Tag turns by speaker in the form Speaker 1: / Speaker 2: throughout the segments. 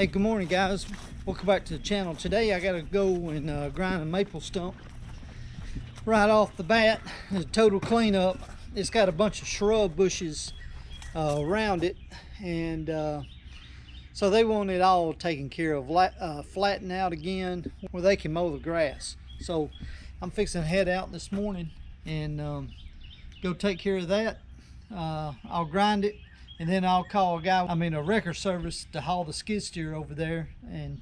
Speaker 1: Hey, good morning guys, welcome back to the channel. Today I gotta go and grind a maple stump right off the bat. It's a total cleanup. It's got a bunch of shrub bushes around it, and so they want it all taken care of, flattened out again where they can mow the grass. So I'm fixing to head out this morning and go take care of that. I'll grind it, and then I'll call a wrecker service to haul the skid steer over there. And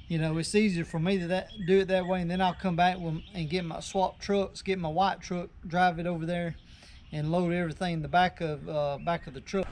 Speaker 1: you know, it's easier for me to do it that way, and then I'll come back and get my swap trucks, get my white truck, drive it over there and load everything in the back of the truck.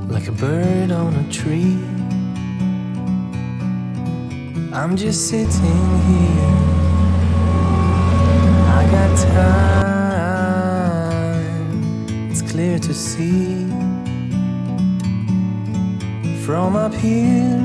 Speaker 2: Like a bird on a tree, I'm just sitting here. I got time, it's clear to see from up here.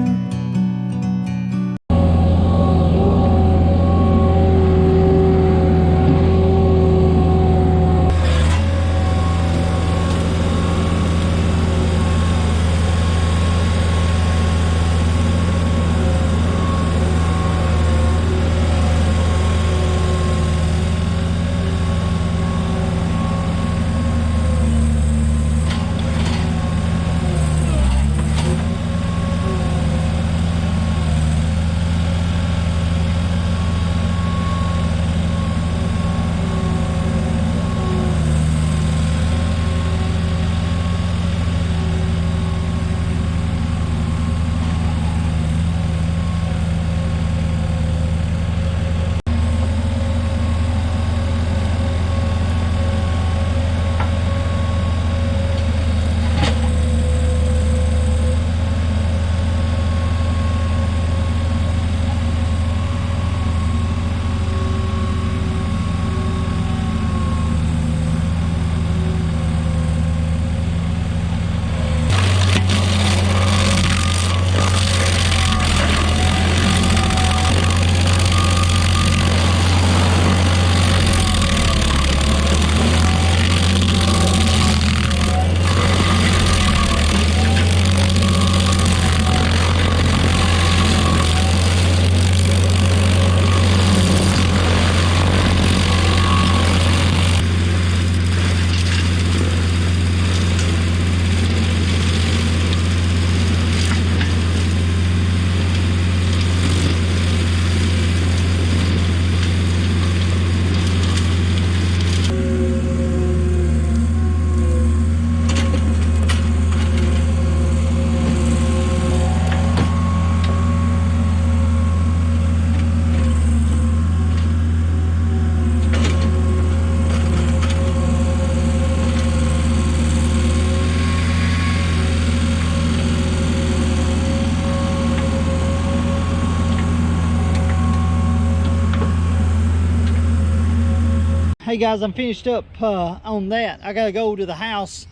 Speaker 1: hey guys, I'm finished up on that. I gotta go to the house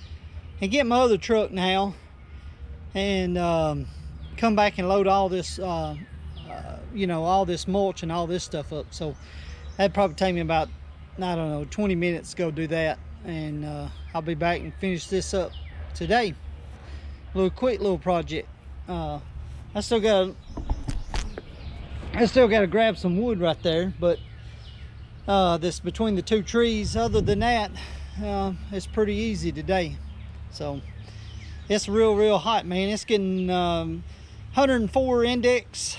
Speaker 1: and get my other truck now and come back and load all this you know, all this mulch and all this stuff up. So that'd probably take me about, I don't know, 20 minutes to go do that, and I'll be back and finish this up today. A little quick little project. I still gotta grab some wood right there, but this between the two trees. Other than that, it's pretty easy today. So it's real hot, man. It's getting 104 index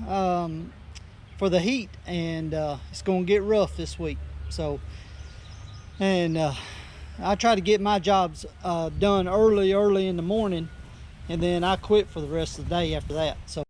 Speaker 1: for the heat, and it's gonna get rough this week. So, and I try to get my jobs done early in the morning, and then I quit for the rest of the day after that. So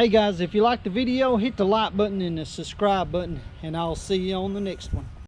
Speaker 1: Hey guys, if you liked the video, hit the like button and the subscribe button, and I'll see you on the next one.